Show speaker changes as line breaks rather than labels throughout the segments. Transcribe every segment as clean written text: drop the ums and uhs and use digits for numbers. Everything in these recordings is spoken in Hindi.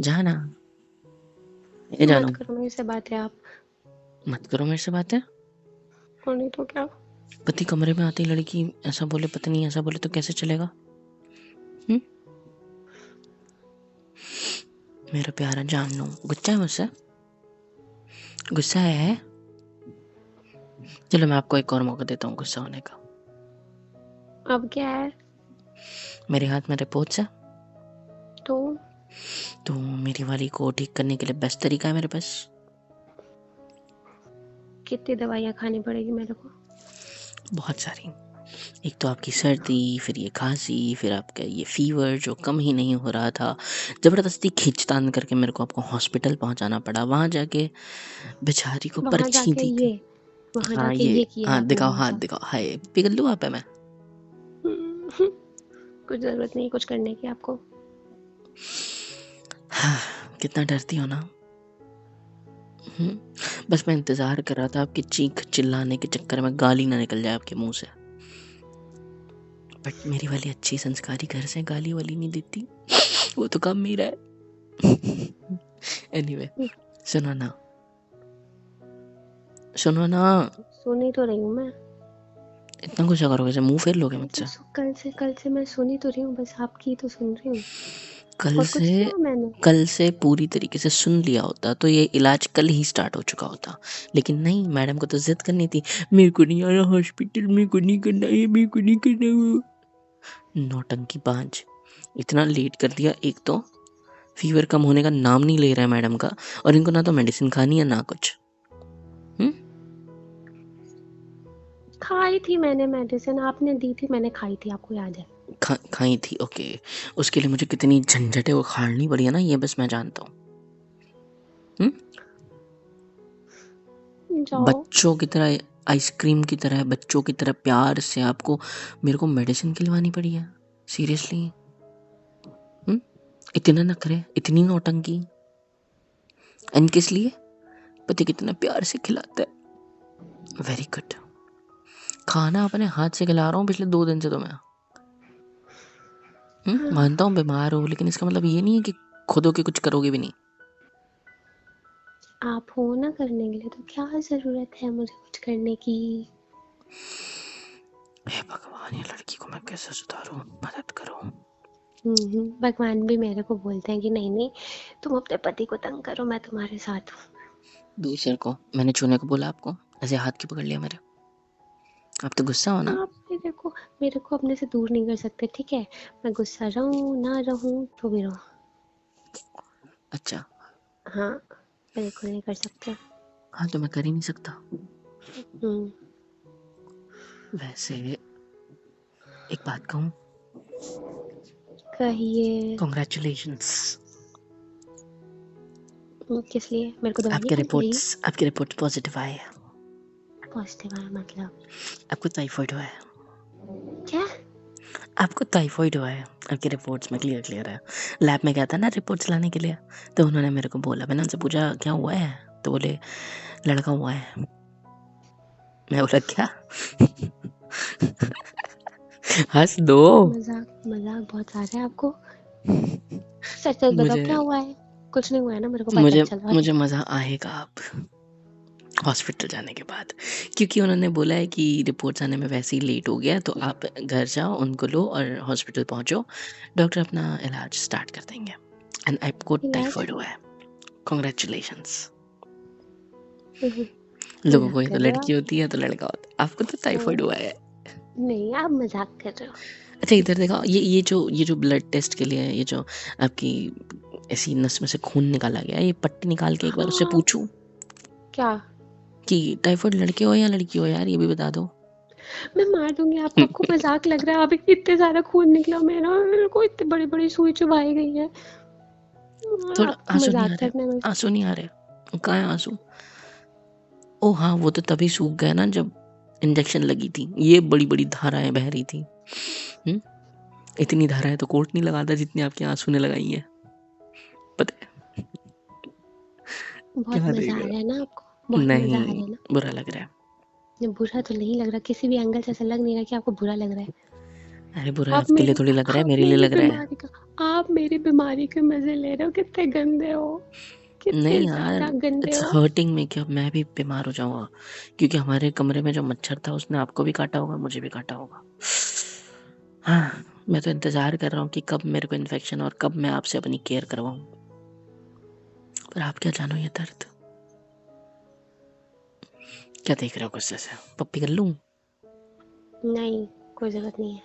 जा ना, ये
मत
जानो।
करो मेरे से बातें आप।
मत करो मेरे से बातें।
और नहीं तो क्या।
पति कमरे में आती लड़की ऐसा बोले, पत्नी ऐसा बोले तो कैसे चलेगा? हम्म? मेरा प्यारा जानू, गुस्सा है मुझसे? गुस्सा है? चलो मैं आपको एक और मौका देता हूँ गुस्सा होने का।
अब क्या है?
मेरे हाथ में रिपोर्ट्स है,
तो
तो मेरी वाली को ठीक करने के लिए बेस्ट तरीका है मेरे पास।
कितनी दवाइयाँ खानी पड़ेगी मेरे को?
बहुत सारी। एक तो आपकी सर्दी, फिर ये खांसी, फिर आपका ये फीवर जो कम ही नहीं हो रहा था, जबरदस्ती खींचतान करके मेरे को आपको हॉस्पिटल पहुंचाना पड़ा। वहां जाके बेचारी को
वहां
पर्ची
जाके
दी
ये
गई।
वहां
हाँ
जाके
ये,
ये किया
हाँ
आपने
दिखाओ,
मेरे
हाथ
साथ।
दिखाओ, हाय पिघल्लू आप है मैं।
कुछ जरूरत नहीं कुछ करने की आपको।
हाँ, कितना डरती हो ना। बस मैं इंतजार कर रहा था आपकी चीख चिल्लाने के चक्कर में गाली ना निकल जाए आपके मुंह से। बट मेरी वाली अच्छी संस्कारी घर से गाली वाली नहीं देती, वो तो काम मेरा है। एनीवे, सुनो ना, सुनो ना।
सुन ही तो रही हूँ मैं।
इतना गुस्सा करोगे जब मुंह फेर लोगे मुझसे?
कल से मैं सुन ही तो रही हूँ, बस आपकी तो सुन रही हूँ।
कल
और
से,
कुछ किया मैंने?
कल से पूरी तरीके से सुन लिया होता तो ये इलाज कल ही स्टार्ट हो चुका होता। लेकिन नहीं, मैडम को तो जिद करनी थी, मेरे को नहीं आना हॉस्पिटल, मेरे को नहीं करना ये, मेरे को नहीं करना वो। नौटंकी बाज, इतना लेट कर दिया। एक तो फीवर कम होने का नाम नहीं ले रहा है मैडम का, और इनको ना तो मेडिसिन खानी है ना कुछ। हम्म?
खाई थी मैंने मेडिसिन, आपने दी थी, मैंने खाई थी, आपको याद है?
खाई थी, ओके। उसके लिए मुझे कितनी झंझटें उखाड़नी पड़ी है ना, ये बस मैं जानता हूँ।
जाओ।
बच्चों की तरह, आइसक्रीम की तरह, बच्चों की तरह प्यार से आपको मेरे को मेडिसिन खिलवानी पड़ी है? सीरियसली? इतने नखरे, इतनी नौटंकी, एंड किस लिए? पति कितना प्यार से खिलाता है। Very good. खाना अपने हाथ से खिला रहा हूँ पिछले 2 दिन से तो मैं। मानता हूँ बीमार हो, लेकिन इसका मतलब ये नहीं है कि खुद हो के कुछ करोगे भी नहीं।
आप हो ना करने के लिए, तो क्या जरूरत है मुझे कुछ करने की?
हे भगवान, ये लड़की को मैं कैसे सुधारूं, मदद करो।
भगवान भी मेरे को बोलते हैं कि नहीं नहीं, तुम अपने पति को तंग करो, मैं तुम्हारे साथ हूँ।
दूसरे को मैंने छूने को बोला आपको? ऐसे हाथ क्यों पकड़ लिया मेरे? आप तो गुस्सा हो ना?
आप मेरे को अपने से दूर नहीं कर सकते, ठीक है? मैं गुस्सा रहूं ना रहूं तो भी रहूं।
अच्छा।
हाँ, बिल्कुल नहीं कर सकते।
हाँ तो मैं कर ही नहीं सकता।
हम्म।
वैसे एक बात कहूँ?
कहिए।
कॉन्ग्रेचुलेशंस।
किस लिए? मेरे को दवाई नहीं
आपके
खानी पड़ेगी?
रिपोर्ट्स, आपके रिपोर्ट पॉजिटिव आए हैं।
पॉजिटिव आया मतलब?
आपको टाइफाइड हुआ है।
क्या?
आपको टाइफाइड हुआ है। आपकी रिपोर्ट्स में क्लियर क्लियर है। लैब में गया था ना रिपोर्ट्स लाने के लिए, तो उन्होंने मेरे को बोला, मैंने उनसे पूछा क्या हुआ है, तो बोले लड़का हुआ है। मैं बोला क्या? हंस दो।
मजाक मजाक बहुत आ रहा है आपको। सच सच बताओ,
मुझे
क्या हुआ है? कुछ नहीं हुआ है ना? मेरे को पता
मुझे
चला है।
मुझे मज़ा आएगा अब हॉस्पिटल जाने के बाद, क्योंकि उन्होंने बोला है कि रिपोर्ट्स आने में वैसे ही लेट हो गया, तो आप घर जाओ, उनको लो और हॉस्पिटल पहुंचो, डॉक्टर अपना इलाज स्टार्ट कर देंगे। एंड आपको
इलाज?
टाइफाइड हुआ है। कॉन्ग्रेचुलेशंस। लोगों को
मजाक
ये तो
कर रहे हो
लड़की
आप?
होती है तो लड़का होता है, आपको तो टाइफाइड हुआ है।
नहीं, आप मजाक कर रहे हो।
अच्छा इधर देखो, ये जो ब्लड टेस्ट के लिए है, ये जो आपकी ऐसी नस में से खून निकाला गया है, ये पट्टी निकाल के एक बार उससे
हाँ।
पूछूं
क्या?
कि टाइफाइड लड़के हो या लड़की हो, यार ये भी बता दो।
मैं मार दूंगी आपको। आपको मजाक लग रहा है? अभी इतने सारा खून निकला मेरा, मेरे को इतनी बड़ी बड़ी सुई चुभाई गई है।
थोड़ा
आपको
आंसू नहीं आ
मजाक
रहे,
करने में।
आंसू नहीं आ रहे, कहाँ है आंसू? ओ हाँ, वो तो तभी सूख गया ना जब इंजेक्शन लगी थी, ये बड़ी बड़ी धाराएं बह रही थी। इतनी धाराएं तो कोर्ट नहीं लगाता जितनी आपके आंसू ने लगाई है, पता है?
बहुत
क्या
मजा
देख
आ
रहे
रहा है ना आपको?
हो?
बहुत मजा आ
नहीं,
रहा है ना?
बुरा लग रहा है।
बुरा तो नहीं लग रहा, किसी भी एंगल से ऐसा लग नहीं रहा कि आपको बुरा लग रहा है।
अरे बुरा
आप
आपके लिए
मेरी
थोड़ी लग रहा है,
आप
मेरे लिए
मेरी
लग रहा है।
बीमारी का आप मेरी बीमारी के मज़े ले रहे हो, कितने गंदे हो, कितने
नहीं यार,
ज़्यादा गंदे
इट्स
हो।
हर्टिंग मी कि अब मैं भी बीमार हो जाऊँगा, क्योंकि हमारे कमरे में जो मच्छर था उसने आपको भी काटा होगा, मुझे भी काटा होगा। हाँ, मैं तो इंतज़ार कर रहा हूँ कि कब मेरे को इन्फेक्शन और कब मैं आपसे अपनी केयर करवाऊँ। पर आप क्या जानो ये दर्द। क्या देख रहे हो गुस्से से? पप्पी कर लूँ?
नहीं, कोई ज़रूरत नहीं है।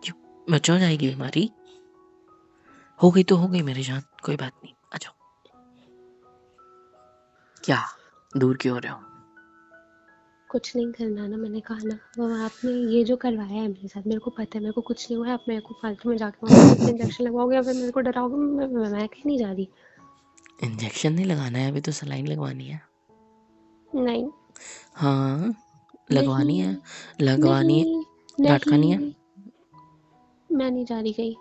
क्यों? बच हो जाएगी बीमारी। हो गई तो हो गई मेरी जान, कोई बात नहीं, आ जाओ। क्या दूर क्यों हो रहे हो?
कुछ नहीं करना ना, मैंने कहा ना। वो आपने ये जो करवाया है मेरे साथ, मेरे को पता है मेरे को कुछ नहीं हुआ है। आप मेरे को फालतू में जाके वहाँ पे फिर से इंजेक्शन लगवाओगे या फिर मेरे को डराओगे। मैं कहीं नहीं जा रही।
इंजेक्शन नहीं लगाना है अभी, तो सलाइन लगवानी है।
नहीं,
हाँ, लगवानी है,
नहीं,
लगवानी है।
नहीं,
डाँट खानी है?
नहीं, मैं नहीं जा रही कहीं।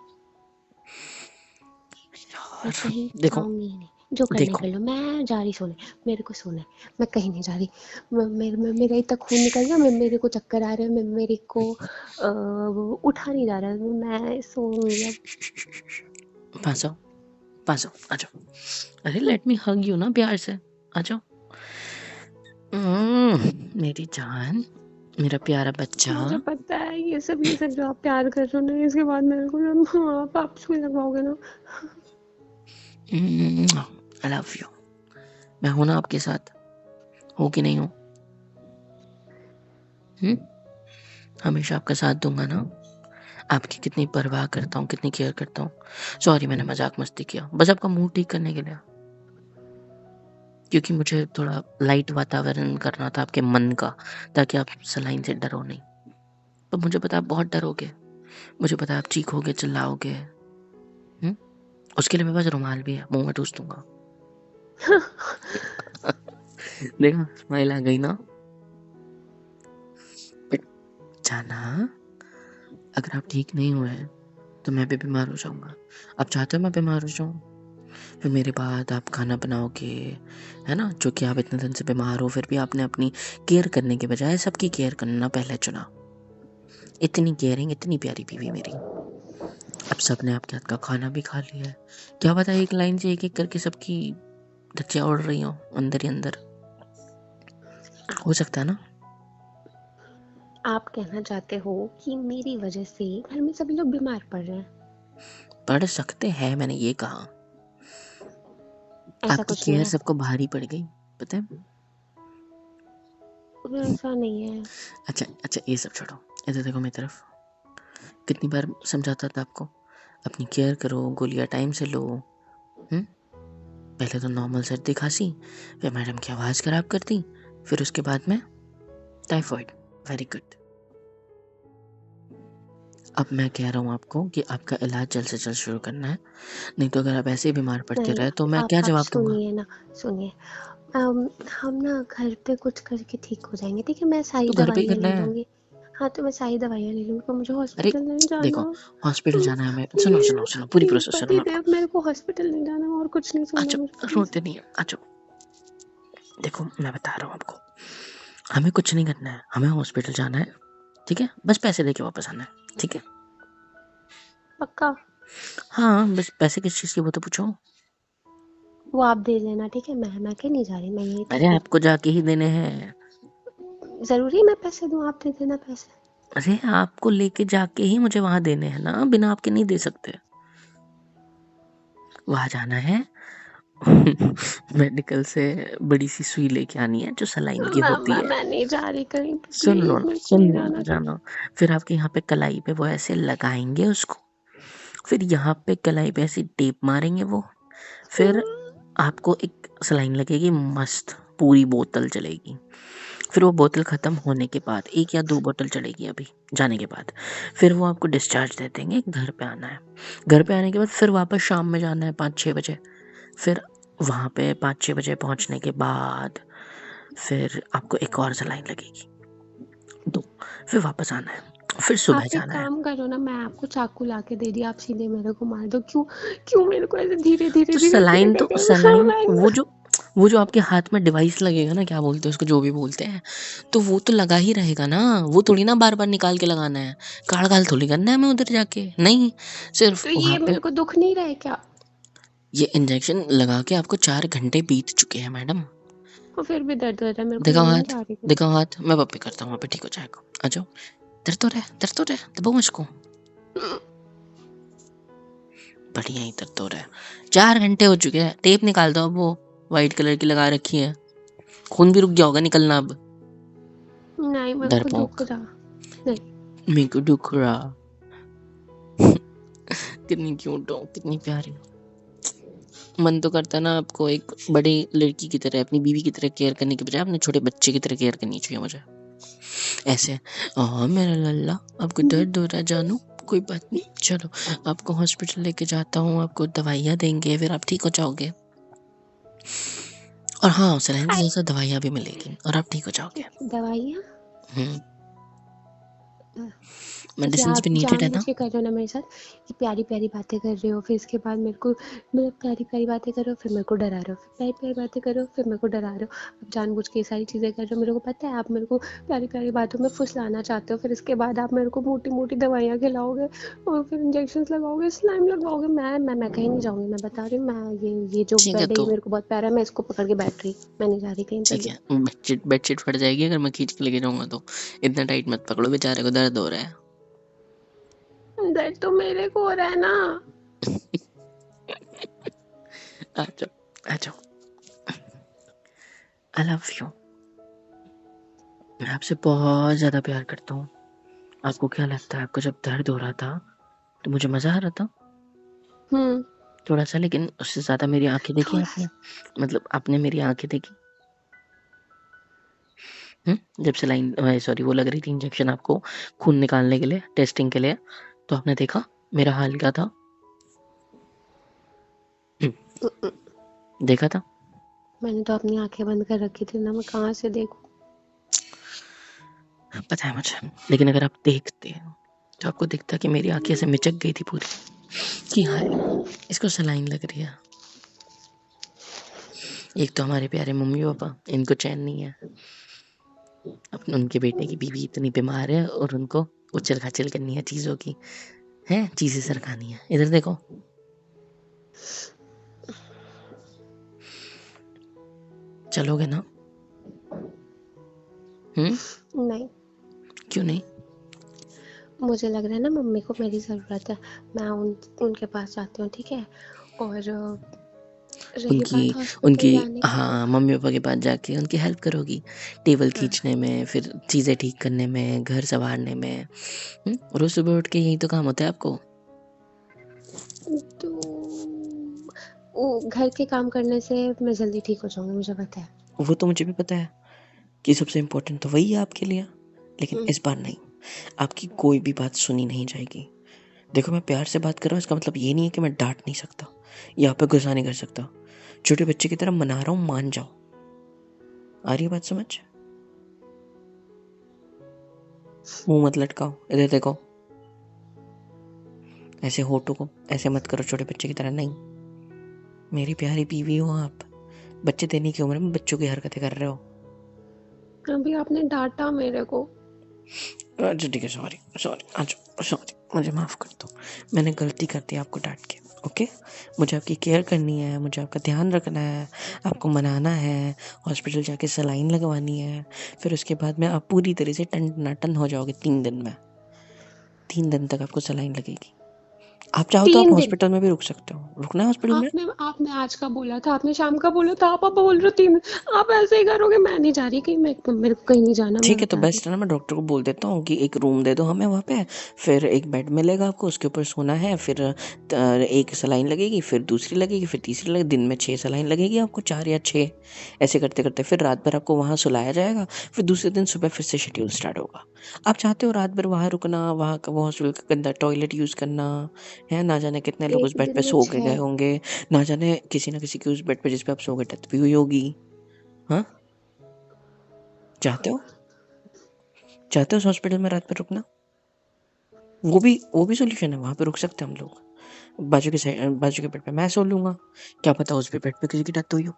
मैं
यार
कहीं
देखो,
जाऊंगी ही नहीं। जो करना है
देखो
कर लो, मैं जा रही सोने। मेरे को सोना है, मैं कहीं नहीं जा रही। मेरा इतना खून निकल गया, मेरे को चक्कर आ रहे हैं, मेरे को उठा नहीं जा रहा है, मैं सोऊंगी अब।
पास आओ, पास आओ, आ जाओ। अरे लेट मी हग यू ना प्यार से, आ जाओ। मेरी जान, मेरा प्यारा बच्चा।
मुझे पता है ये सब जो आप प्यार कर रहे हो ना, इसके बाद मेरे को ना आप सुई लगवाओगे ना।
I love you. मैं हूं ना आपके साथ, हो कि नहीं हो? हमेशा आपका साथ दूंगा ना। आपकी कितनी परवाह करता हूँ, कितनी केयर करता हूँ। सॉरी मैंने मजाक मस्ती किया, बस आपका मूड ठीक करने के लिए, क्योंकि मुझे थोड़ा लाइट वातावरण करना था आपके मन का, ताकि आप सलाइन से डरो नहीं। पर मुझे पता आप बहुत डरोगे, मुझे पता आप चीखोगे, चिल्लाओगे। उसके लिए मेरे पास रुमाल भी है, मुंह में ठूस दूंगा। देखा, स्माइल आ गई ना। बट जाना, अगर आप ठीक नहीं हुए तो मैं भी बीमार हो जाऊंगा। आप चाहते हो मैं बीमार हो जाऊं? फिर मेरे बाद आप खाना बनाओगे, है ना? जो कि आप इतने दिन से बीमार हो, फिर भी आपने अपनी केयर करने के बजाय सबकी केयर करना पहले चुना। इतनी केयरिंग, इतनी प्यारी बीवी मेरी। अब सबने आपके हाथ का खाना भी खा लिया है। क्या पता एक लाइन से एक एक करके सबकी धज्जियां उड़ रही हो अंदर ही अंदर। हो सकता है ना?
आप कहना चाहते हो कि मेरी वजह से घर में सभी लोग बीमार पड़ रहे हैं?
पढ़ सकते हैं, मैंने ये कहा।
ऐसा
आपकी
कुछ नहीं
केयर
है।
सबको भारी पड़ गई, पता है?
ऐसा नहीं है।
अच्छा अच्छा, ये सब छोड़ो, इधर देखो मेरी तरफ। कितनी बार समझाता था आपको, अपनी केयर करो, गोलियां टाइम से लो। पहले तो नॉर्मल सर्दी खांसी, फिर मैडम की आवाज़ खराब कर दी, फिर उसके बाद में टाइफाइड। Very good. अब मैं कह रहा हूँ आपको कि आपका इलाज जल्द से जल्द शुरू करना है, नहीं तो अगर आप ऐसे ही बीमार पड़ते
नहीं,
रहे तो मैं क्या
आप
जवाब दूंगा?
सुनिए ना, सुनिए। हम ना घर पे कुछ करके ठीक हो जाएंगे, ठीक है? मैं सारी
तो घर पे ही
दवाइयाँ
करना
ले
है।
लूँगी। हाँ, तो मैं सारी दवाइयाँ ले लूँगी, पर मुझे
अरे
हॉस्पिटल नहीं
देखो,
जाना।
हॉस्पिटल जाना है, मैं सुनो
प्लीज़,
सुनो सुनो, पूरी
प्लीज़
प्रोसेस सुनो
पतिदेव, मेरे को हॉस्पिटल नहीं जाना और कुछ नहीं सुनना
अच्छा,
मुझे, प्लीज़।
रोते नहीं है, अच्छा। देखो मैं बता रहा हूँ आपको, हमें कुछ नहीं करना है, हमें हॉस्पिटल जाना है, ठीक है? बस पैसे देके वापस आना है, ठीक है?
पक्का?
हाँ, बस पैसे किस चीज़ की वो तो पूछो।
वो आप दे देना, ठीक है? मैं कहीं नहीं जा रही, मैं यहीं
अरे
ठीक हूँ।
आपको जाके ही देने हैं।
ज़रूरी मैं पैसे दूँ? आप दे देना पैसे।
अरे आपको लेके जाके ही मुझे वहां देने हैं ना, बिना आपके नहीं दे सकते। वहां जाना है। मेडिकल से बड़ी सी सुई लेके आनी है जो सलाइन की होती है।
मैं नहीं जा रही कहीं पे,
सुन लो
प्लीज़
ना,
मेरे को
सुन
नहीं
लो ना,
जाना कहीं।
जानो। फिर आपके यहाँ पे कलाई पे वो ऐसे लगाएंगे उसको, फिर यहाँ पे कलाई पे ऐसी टेप मारेंगे वो, फिर आपको एक सलाइन लगेगी मस्त, पूरी बोतल चलेगी। फिर वो बोतल ख़त्म होने के बाद, 1 या 2 बोतल चलेगी अभी जाने के बाद, फिर वो आपको डिस्चार्ज दे देंगे, घर पे आना है। घर पे आने के बाद फिर वापस शाम में जाना है 5-6 बजे। फिर वहाँ पे 5-6 बजे पहुँचने के बाद फिर आपको एक और सलाइन लगेगी, 2, फिर वापस आना है, फिर सुबह
आप एक
जाना है।
काम करो ना, मैं आपको चाकू ला के दे दिया, आप सीधे मेरे को मार दो। क्यों क्यों मेरे को ऐसे धीरे धीरे
तो
धीरे धीरे
सलाइन तो
करके
सलाइन
मैं
वो जो वो जो आपके हाथ में डिवाइस लगेगा ना, क्या बोलते हैं उसको, जो भी बोलते हैं, तो वो तो लगा ही रहेगा ना, वो थोड़ी ना बार-बार निकाल के लगाना है, काढ़-घाल थोड़ी करना है हमें उधर जाके, नहीं, सिर्फ़
तो
वहाँ
ये
पे
मेरे को दुख नहीं रहा है क्या?
ये इंजेक्शन लगा के आपको 4 घंटे बीत चुके हैं मैडम।
और फिर भी दर्द हो रहा है, मेरे को
दिखाओ
नींद
हाथ,
आ रही है।
दिखाओ हाथ, मैं पप्पी करता हूँ, वहाँ पे ठीक हो जाएगा। आ जाओ, दर्द तो रहा है, दबाओ मुझको। बढ़िया ही दर्द हो रहा है। 4 घंटे हो चुके हैं, टेप निकाल दो अब, वो व्हाइट कलर की लगा रखी है, खून भी रुक गया होगा निकलना अब।
नहीं, मेरे को दुख
डरपोक,
रहा नहीं।
मेरे को दुख रहा। कितनी क्यूट हो, कितनी प्यारी हो। मन तो करता ना आपको एक बड़ी लड़की की तरह, अपनी बीवी की तरह केयर करने के बजाय अपने छोटे बच्चे की तरह केयर करनी चाहिए मुझे। ऐसे, मेरा लल्ला, आपको दर्द हो रहा है जानू, कोई बात नहीं, चलो आपको हॉस्पिटल लेके जाता हूँ, आपको दवाइयाँ देंगे, फिर आप ठीक हो जाओगे। और हाँ, सलाइन के
हाय,
साथ-साथ दवाइयाँ भी मिलेगी और आप ठीक हो जाओगे।
दवाइयाँ?
हुँ,
ये
मेडिसिन्स
आप
भी नीडेड है
जानबूझ
ना।
के कर रहे हो ना मेरे साथ, कि प्यारी-प्यारी बातें कर रहे हो, फिर इसके बाद मेरे को मतलब प्यारी-प्यारी बातें कर रहे हो, फिर मेरे को डरा रहे हो, फिर प्यारी-प्यारी बातें कर रहे हो, फिर मेरे को डरा रहे हो। आप जानबूझ के ये सारी चीज़ें कर रहे हो, मेरे को पता है आप मेरे को प्यारी-प्यारी बातों में फुसलाना चाहते हो, फिर इसके बाद आप मेरे को मोटी-मोटी दवाइयाँ खिलाओगे और फिर इंजेक्शंस लगाओगे, स्लाइम लगाओगे। मैं कहीं नहीं जाऊँगी, मैं बता रही हूँ, मैं ये जो
ठीक है
बेड है ये
तो
मेरे को बहुत प्यारा है, मैं इसको पकड़ के बैठ रही, मैं नहीं जा रही कहीं पर
ठीक
भी।
है, बेडशीट फट जाएगी अगर मैं खींच के लेके जाऊँगा तो। इतना टाइट मत पकड़ो, बेचारे को दर्द हो रहा है।
दर्द तो मेरे को हो रहा है ना।
आ जाओ, आ जाओ। I love you. मैं आपसे बहुत ज़्यादा प्यार करता हूँ। आपको क्या लगता है, आपको जब दर्द हो रहा था, तो मुझे मज़ा आ रहा था?
हुँ,
थोड़ा-सा, लेकिन उससे ज़्यादा मेरी आँखें देखी आपने?
थोड़ा-सा।
मतलब आपने मेरी आँखें देखी? हुँ? जब सलाइन सॉरी वो लग रही थी इंजेक्शन आपको खून निकालने के लिए, टेस्टिंग के लिए, तो आपने देखा मेरा हाल क्या था? हुँ, देखा था?
मैंने तो अपनी आँखें बंद कर रखी थी ना, मैं कहाँ से देखूँ?
पता है मुझे, लेकिन अगर आप देखते, तो आपको दिखता कि मेरी आँखें ऐसे मिचक गई थी पूरी, कि हाय! इसको सलाइन लग रही है। एक तो हमारे प्यारे मम्मी-पापा, इनको चैन नहीं है। अपने उनके बेटे की बीवी इतनी बीमार है और उनको उछल-खाचल करनी है चीज़ों की, हैं? चीज़ें सरकानी है। इधर देखो, चलोगे ना? हुँ?
नहीं,
क्यों नहीं?
मुझे लग रहा है ना मम्मी को मेरी ज़रूरत है। मैं उनके पास जाती हूँ, ठीक है? और रही
उनकी
बात
उनकी
हॉस्पिटल जाने की,
हाँ, मम्मी-पापा के पास जाके उनकी हेल्प करोगी। टेबल
हाँ,
खींचने में, फिर चीज़ें ठीक करने में, घर सँवारने में। रोज़ सुबह उठ के यही तो काम होता है आपको।
तो वो घर के काम करने से मैं जल्दी ठीक हो जाऊँगी, मुझे पता है।
वो तो मुझे भी पता है कि सबसे इम्पोर्टेंट तो वही है आपके लिए। लेकिन
हुँ,
इस बार नहीं, आपकी कोई भी बात सुनी नहीं जाएगी। देखो, मैं प्यार से बात कर रहा हूँ, इसका मतलब ये नहीं है कि मैं डाँट नहीं सकता या पे गुस्सा नहीं कर सकता। छोटे बच्चे की तरह मना रहा हूँ, मान जाओ। आ रही है बात समझ? मुँह मत लटकाओ, इधर देखो। ऐसे होठों को ऐसे मत करो छोटे बच्चे की तरह, नहीं। मेरी प्यारी बीवी हो आप। बच्चे देने की उम्र में बच्चों की हरकतें कर रहे हो।
अभी आपने डाँटा मेरे को।
अच्छा ठीक है, सॉरी सॉरी, अच्छा सॉरी, मुझे माफ़ कर दो। मैंने गलती कर दी आपको डाँट के, ओके? मुझे आपकी केयर करनी है, मुझे आपका ध्यान रखना है, आपको मनाना है, हॉस्पिटल जाके सलाइन लगवानी है, फिर उसके बाद में आप पूरी तरह से टन-टनाटन हो जाओगे 3 दिन में। 3 दिन तक आपको सलाइन लगेगी। आप चाहो तो आप
3 दिन?
हॉस्पिटल में भी रुक सकते हो। रुकना है हॉस्पिटल में?
आपने आज का बोला था, आपने शाम का बोला था, आप बोल रहे हो 3 आप ऐसे ही करोगे? मैं नहीं जा रही कहीं, मैं मेरे को कहीं नहीं जाना, मैं
ठीक है, तो
बता रही
बेस्ट है ना, मैं डॉक्टर को बोल देता हूँ कि एक रूम दे दो हमें वहाँ पे, फिर एक बेड मिलेगा आपको, उसके ऊपर सोना है, फिर एक सलाइन लगेगी, फिर दूसरी लगेगी, फिर तीसरी लगेगी, दिन में 6 सलाइन लगेगी आपको, 4 या 6, ऐसे करते-करते फिर रात भर आपको वहाँ सुलाया जाएगा, फिर दूसरे दिन सुबह फिर से शेड्यूल स्टार्ट होगा। आप चाहते हो रात भर वहाँ रुकना, वहाँ का वो हॉस्पिटल का गंदा टॉयलेट यूज़ करना, है? ना जाने कितने
हूँ।
लोग उस
1
बेड पे
दिन में
सो के गए
6।
होंगे, ना जाने किसी न किसी की उस बेड पे जिस पे आप सो गए डेथ भी हुई होगी। हाँ? चाहते हो? चाहते हो उस हॉस्पिटल में रात भर रुकना? वो भी सॉल्यूशन है, वहाँ पे रुक सकते हैं हम लोग। बाजू के बेड पे मैं सो लूँगा, क्या पता उस भी बेड पे किसी की डेथ हुई हो।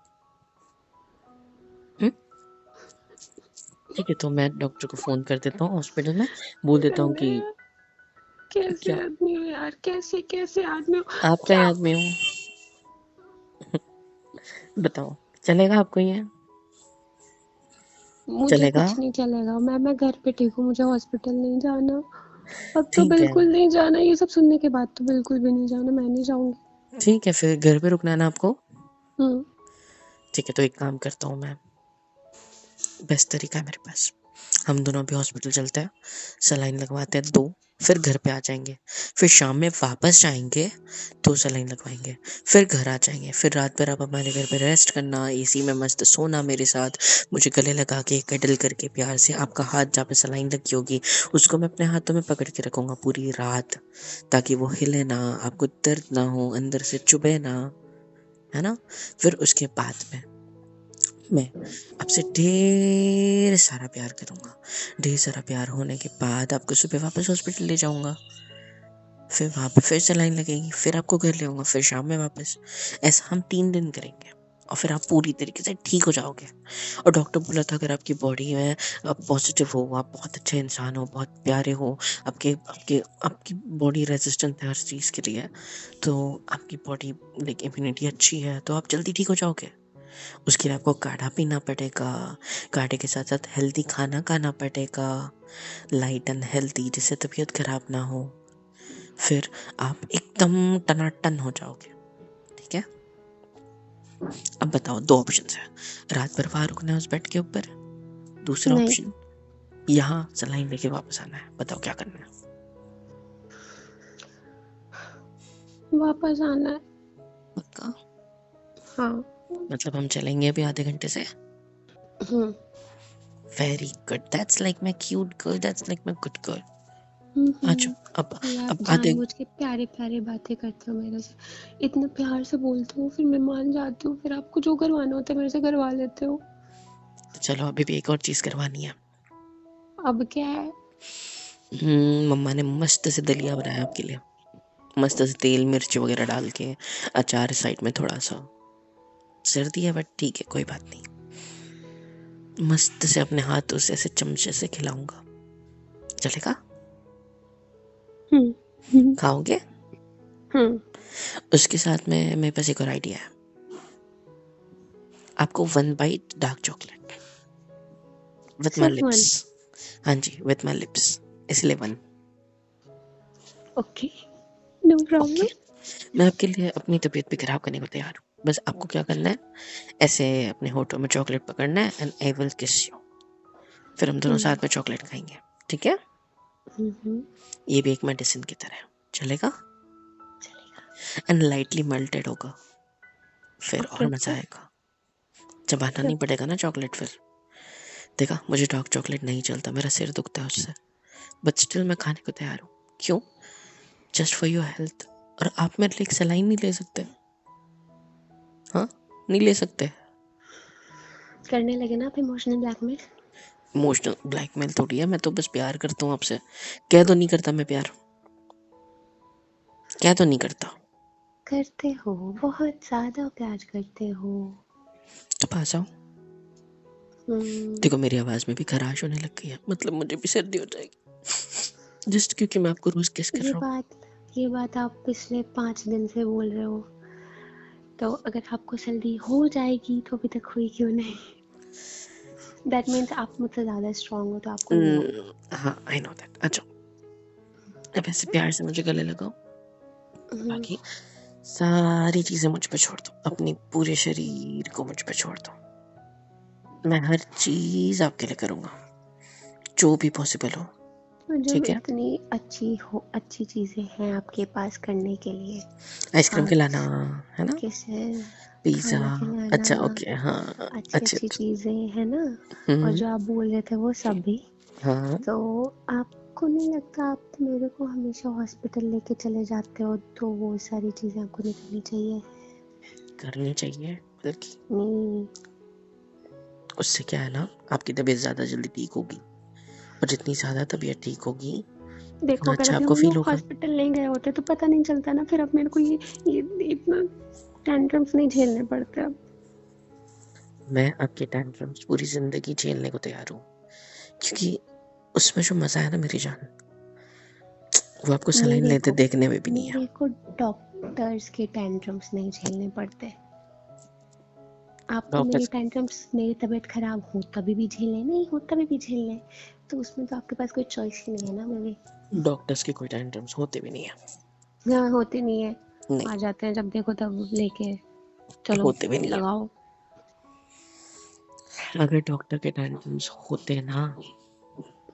ठीक है, तो मैं डॉक्टर को फ़ोन कर देता हूँ हॉस्पिटल में, बोल देता हूँ कि
कैसे
क्या
आदमी हो यार, कैसे कैसे आदमी हो,
आपका
क्या
याद में हूँ? बताओ, चलेगा आपको ये?
मुझे
चलेगा?
कुछ नहीं चलेगा। मैं घर पे ठीक हूँ, मुझे हॉस्पिटल नहीं जाना। अब तो
ठीक है,
बिल्कुल नहीं जाना, ये सब सुनने के बाद तो बिल्कुल भी नहीं जाना, मैं नहीं जाऊंगी।
ठीक है, फिर घर पे रुकना है ना आपको?
हम्म।
ठीक है, तो एक काम करता हूँ मैं, बेस्ट तरीका है मेरे पास। हम दोनों अभी हॉस्पिटल चलते हैं, सलाइन लगवाते हैं 2, फिर घर पे आ जाएँगे। फिर शाम में वापस जाएँगे, 2 सलाइन लगवाएँगे, फिर घर आ जाएँगे। फिर रात भर आप हमारे घर पे रेस्ट करना, एसी में मस्त सोना मेरे साथ, मुझे गले लगा के कडल करके प्यार से। आपका हाथ जहाँ पे सलाइन लगी होगी, उसको मैं अपने हाथों में पकड़ के रखूँगा पूरी रात, ताकि वो हिले ना, आपको दर्द ना हो, अंदर से चुभे ना, है ना? फिर उसके बाद में मैं आपसे ढेर सारा प्यार करूँगा। ढेर सारा प्यार होने के बाद आपको सुबह वापस हॉस्पिटल ले जाऊँगा। फिर वहाँ पे फिर सलाइन लगेगी, फिर आपको घर ले आऊँगा, फिर शाम में वापस। ऐसा हम 3 दिन करेंगे और फिर आप पूरी तरीके से ठीक हो जाओगे। और डॉक्टर बोला था अगर आपकी बॉडी में आप पॉज़िटिव हो, आप बहुत अच्छे इंसान हो, बहुत प्यारे हो, आपके आपके आपकी बॉडी रेज़िस्टेंट है हर चीज़ के लिए, तो आपकी बॉडी लाइक इम्यूनिटी अच्छी है, तो आप जल्दी ठीक हो जाओगे। उसके लिए आपको काढ़ा पीना पड़ेगा, काढ़े के साथ साथ हेल्दी खाना खाना पड़ेगा, लाइट एंड हेल्दी, जिससे तबीयत खराब ना हो। फिर आप एकदम टनाटन हो जाओगे। ठीक है, अब बताओ, 2 ऑप्शन है, रात भर वहां रुकना है उस बेड के ऊपर, दूसरा
नहीं,
ऑप्शन यहाँ सलाइन लेके वापस आना है। बताओ क्या करना है?
वापस आना है।
पक्का?
हाँ।
मतलब हम चलेंगे अभी आधे घंटे से?
Hmm.
Very good, that's like my cute girl, that's like my good girl. अच्छा,
ये आप
अब आधे
जानबूझ के प्यारे प्यारे बातें करते हो मेरे से, इतने प्यार से बोलते हो, फिर मैं मान जाती हूँ, फिर आपको जो करवाना होता है मेरे से करवा लेते हो।
तो चलो, अभी भी एक और चीज करवानी है।
अब क्या है?
मम्मा ने मस्त से दलिया बनाया आपके लिए, मस्त से तेल मिर्च वगैरह डाल के, अचार साइड में थोड़ा सा। सर्दी है बट ठीक है, कोई बात नहीं। मस्त से अपने हाथों से ऐसे चमचे से खिलाऊंगा, चलेगा?
हम्म। हम्म।
खाओगे?
हम्म।
उसके साथ में मेरे पास एक और आइडिया है। आपको 1 bite dark chocolate with my
सिर्फ
लिप्स।
वन?
हाँ जी, विथ माई लिप्स, इसलिए 1।
Okay, no
okay,
problem.
मैं आपके लिए अपनी तबीयत भी खराब करने को तैयार हूँ। बस आपको क्या करना है, ऐसे अपने होठों में चॉकलेट पकड़ना है एंड आई विल किस यू। फिर हम दोनों साथ में चॉकलेट खाएंगे, ठीक है? ये भी एक मेडिसिन की तरह है, चलेगा? एंड लाइटली मेल्टेड होगा, फिर
ओके
और मजा
ओके
आएगा। चबाना
ओके
नहीं
ओके।
पड़ेगा ना चॉकलेट फिर। देखा, मुझे डार्क चॉकलेट नहीं चलता, मेरा सिर दुखता है उससे, बट स्टिल मैं खाने को तैयार हूँ। क्यों? Just for your health. और आप मेरे लिए एक सलाइन नहीं ले सकते? हाँ, नहीं ले सकते?
करने लगे ना आप इमोशनल ब्लैकमेल।
इमोशनल ब्लैकमेल थोड़ी है, मैं तो बस प्यार करता हूँ आपसे। क्या तो नहीं करता मैं प्यार? क्या तो नहीं करता?
करते हो, बहुत ज्यादा प्यार करते हो।
तो पास आओ।
हम्म।
देखो, मेरी आवाज में भी खराश होने लग गई है, मतलब मुझे भी सर्दी हो जाएगी, जस्ट क्योंकि मैं आपको रोज किस कर
ये
रहा हूँ।
बात ये बात आप पिछले 5 दिन से बोल रहे हो, तो अगर आपको सर्दी हो जाएगी तो अभी तक हुई क्यों नहीं? दैट मीन्स आप मुझसे ज़्यादा स्ट्रांग हो, तो आपको नहीं होगा।
हाँ, आई नो दैट। अच्छा, अब ऐसे प्यार से मुझे गले लगाओ,
हम्म।
बाकी सारी चीजें मुझ पे छोड़ दो, अपनी पूरे शरीर को मुझ पे छोड़ दो। मैं हर चीज आपके लिए करूंगा, जो भी पॉसिबल हो।
और जब
ठीक है,
इतनी अच्छी चीज़ें हैं आपके पास करने के लिए,
आइसक्रीम
हाथ,
खिलाना, है ना?
Kisses,
pizza.
खाना खिलाना,
अच्छा, ओके, हाँ।
अच्छी
अच्छे
अच्छी
अच्छे।
चीज़ें है ना, और
हम्म।
जो आप बोल रहे थे वो सब भी,
हाँ,
तो आपको नहीं लगता आप मेरे को हमेशा हॉस्पिटल लेके चले जाते हो, तो वो सारी चीज़ें आपको नहीं करनी चाहिए?
करनी चाहिए, बल्कि
नहीं।
उससे क्या है ना, आपकी तबीयत ज्यादा जल्दी ठीक होगी, और जितनी ज्यादा तबीयत ठीक होगी,
देखो
उतना
अगर
अच्छा
अभी
आपको
हम
फील
लोग
होगा।
हॉस्पिटल नहीं गए होते तो पता नहीं चलता ना, फिर अब मेरे को ये इतना टेंट्रम्स नहीं झेलने पड़ते अब।
मैं आपके टेंट्रम्स पूरी जिंदगी झेलने को तैयार हूँ, क्योंकि उसमें जो मजा है ना मेरी जान, वो आपको सलाइन
मेरे
लेते
को
देखने में भी नहीं है।
मेरे को डॉक्टर्स के टेंट्रम्स नहीं झेलने पड़ते। आपको
डॉक्टर
मेरी टेंट्रम्स, मेरी तबीयत खराब हो तभी भी झेलने, नहीं हो तभी भी झेलने, तो उसमें तो आपके पास कोई चॉइस ही नहीं है ना मेरी।
डॉक्टर्स के कोई टेंट्रम्स होते भी नहीं है।
हाँ, होती नहीं है।
नहीं,
आ जाते हैं जब देखो तब लेके, चलो
होते भी नहीं है।
लगाओ।
अगर डॉक्टर के टेंट्रम्स होते ना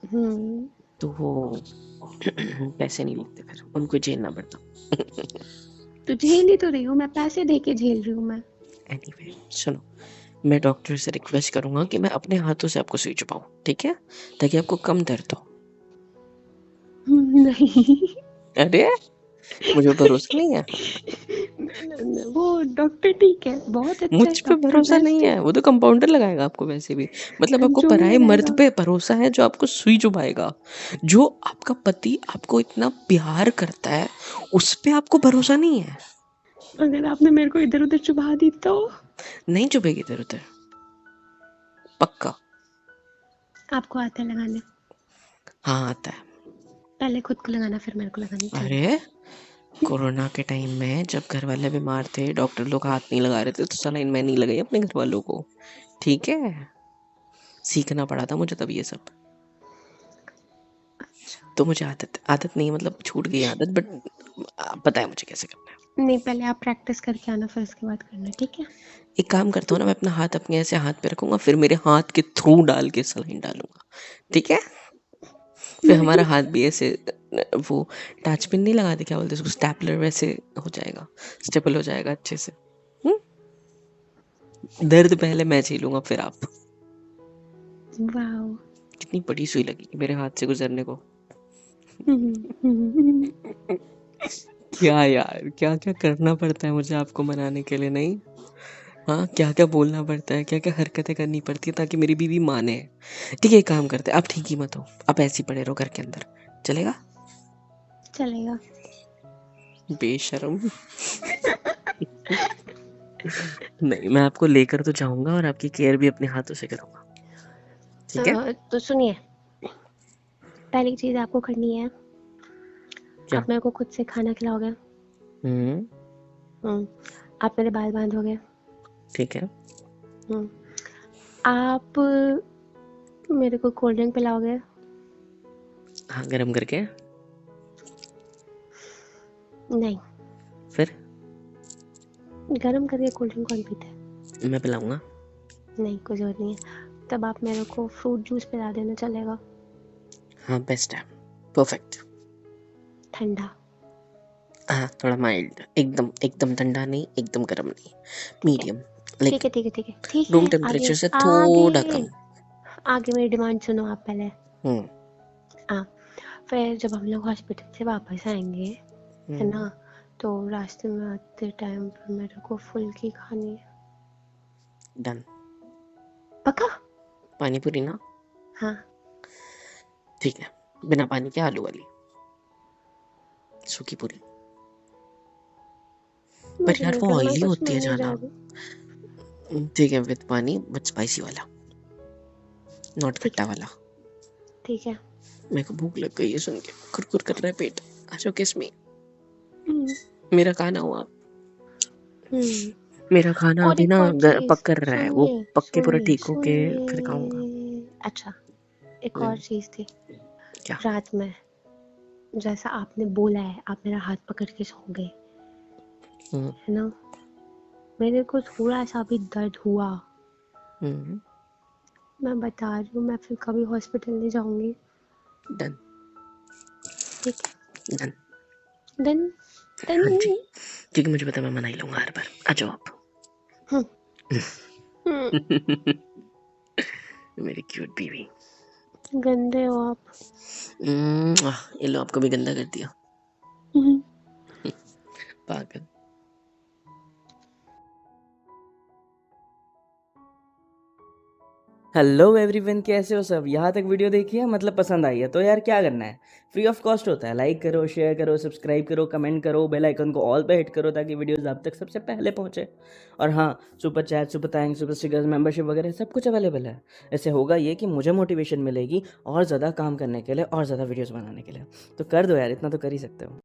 हम्म।
तो वो पैसे नहीं लेते, फिर उनको झेलना पड़ता।
तो झेल ही तो रही हूँ मैं, पैसे दे के झेल रही हूँ मैं।
एनीवे सुनो, मैं डॉक्टर से रिक्वेस्ट करूंगा कि मैं अपने हाथों से आपको सुई चुपाऊं, ठीक है, ताकि आपको कम दर्द हो।
नहीं।
अरे मुझे भरोसा नहीं है।
वो डॉक्टर ठीक है, बहुत अच्छा है
मुझ पे
डॉक्टर,
भरोसा नहीं
बेस्ट है।
है, वो तो कंपाउंडर लगाएगा आपको वैसे भी। मतलब आपको
जो भी
पराये मर्द
लगाएगा।
पे भरोसा है जो आपको सुई चुभाएगा। जो आपका पति आपको इतना प्यार करता है उस पे आपको भरोसा नहीं है।
अगर आपने मेरे को इधर उधर चुभा दी तो?
नहीं चुभेगी इधर उधर, पक्का।
आपको आता है लगाने?
हाँ आता है।
पहले खुद को लगाना फिर मेरे को लगानी, चलो।
अरे कोरोना के टाइम में जब घर वाले बीमार थे, डॉक्टर लोग हाथ नहीं लगा रहे थे, तो सलाइन मैं नहीं लगाई अपने घर वालों को, ठीक है। सीखना पड़ा था मुझे तब ये सब। तो मुझे आदत आदत नहीं है, मतलब छूट गई आदत, बट पता है मुझे कैसे करना है।
नहीं, पहले आप प्रैक्टिस करके आना फिर उसके बाद करना, ठीक है?
एक काम करता हूँ ना, मैं अपना हाथ अपने ऐसे हाथ पे रखूंगा, फिर मेरे हाथ के थ्रू डाल के सलाइन डालूंगा, ठीक है। फिर हमारा
नहीं।
हाथ भी ऐसे वो टच पिन नहीं लगाते, क्या बोलते हैं उसको, स्टेपलर, वैसे हो जाएगा, स्टेपल हो जाएगा अच्छे से। दर्द पहले मैं झेलूंगा फिर आप।
वाओ।
कितनी बड़ी सुई लगी मेरे हाथ से गुजरने को। क्या यार, क्या क्या करना पड़ता है मुझे आपको मनाने के लिए, नहीं? हाँ, क्या क्या बोलना पड़ता है, क्या क्या हरकतें करनी पड़ती है ताकि मेरी बीवी माने। ठीक है, एक काम करते हैं, आप ठीक ही मत हो, आप ऐसे ही पड़े रहो घर के अंदर, चलेगा?
चलेगा।
बेशरम। नहीं, मैं आपको लेकर तो जाऊंगा और आपकी केयर भी अपने हाथों से करूंगा, ठीक है।
तो सुनिए, पहली चीज आपको करनी है,
क्या?
आप मेरे को खुद से खाना खिलाओगे।
हम्म।
हम्म। आप मेरे बाल बांधोगे।
ठीक है।
हम्म। आप मेरे को कोल्ड ड्रिंक पिलाओगे।
हाँ, गरम करके।
नहीं,
फिर?
गरम करके कोल्ड ड्रिंक कौन पीता है?
मैं पिलाऊंगा।
नहीं, कोई जरूरत नहीं है। तब आप मेरे को फ्रूट जूस पिला देना, चलेगा?
हाँ, बेस्ट है, परफेक्ट।
ठंडा।
हाँ, थोड़ा माइल्ड, एकदम एकदम ठंडा नहीं, एकदम गर्म नहीं,
ठीक है,
मीडियम,
ठीक
लाइक
है, ठीक है, ठीक है, ठीक
रूम
है। आगे,
टेम्परेचर से थोड़ा
आगे,
कम।
आगे मेरी डिमांड सुनो आप पहले।
हम्म।
हाँ, फिर जब हम लोग हॉस्पिटल से वापस आएंगे, है
हम्म।
ना, तो रास्ते में आते टाइम पर मेरे को फुल्की खानी है।
डन।
पक्का?
पानी पूरी ना?
हाँ।
ठीक है, बिना पानी के आलू वाली सूखी पूरी। पर
मुझे
यार
नहीं
वो
करना
ऑयली
कुछ,
होती
मैं
है
नहीं जा
जाना।
रही।
ठीक है, विद पानी बट स्पाइसी वाला, नॉट
ठीक
खट्टा
है,
वाला।
ठीक है।
मेरे को भूख लग गई है सुन के, कुरकुर कर रहा है पेट। आ जाओ किस में,
हम्म।
मेरा खाना हो आप।
हम्म।
मेरा खाना
और
अभी ना
एक और चीज
पक कर रहा है, वो
सुनिए,
पक के पूरा
सुनिए,
ठीक होके फिर खाऊंगा।
सुनिए। अच्छा, एक और चीज थी।
क्या?
रात में जैसा आपने बोला है, आप मेरा हाथ पकड़ के सो गए,
हम्म।
है ना, मेरे को थोड़ा सा भी दर्द हुआ,
हम्म।
मैं बता रही हूँ, मैं फिर कभी हॉस्पिटल नहीं जाऊंगी।
डन।
ठीक
डन।
है, डन। डन।
हाँ जी, क्योंकि मुझे पता है मैं मना ही लूंगा हर बार। आ जाओ आप।
हम्म। हम्म।
मेरी क्यूट बीवी।
गंदे हो आप।
ये लो, आपको भी गंदा कर दिया,
हम्म।
पागल।
हेलो एवरीवन, कैसे हो सब? यहाँ तक वीडियो देखी है, मतलब पसंद आई है तो यार क्या करना है, फ्री ऑफ कॉस्ट होता है। लाइक करो, शेयर करो, सब्सक्राइब करो, कमेंट करो, बेल आइकन को ऑल पे हिट करो ताकि वीडियोस आप तक सबसे पहले पहुंचे। और हाँ, super chat, super thanks, super stickers, membership वगैरह सब कुछ अवेलेबल है। इससे होगा ये कि मुझे मोटिवेशन मिलेगी और ज़्यादा काम करने के लिए और ज़्यादा वीडियोज़ बनाने के लिए। तो कर दो यार, इतना तो कर ही सकते हो।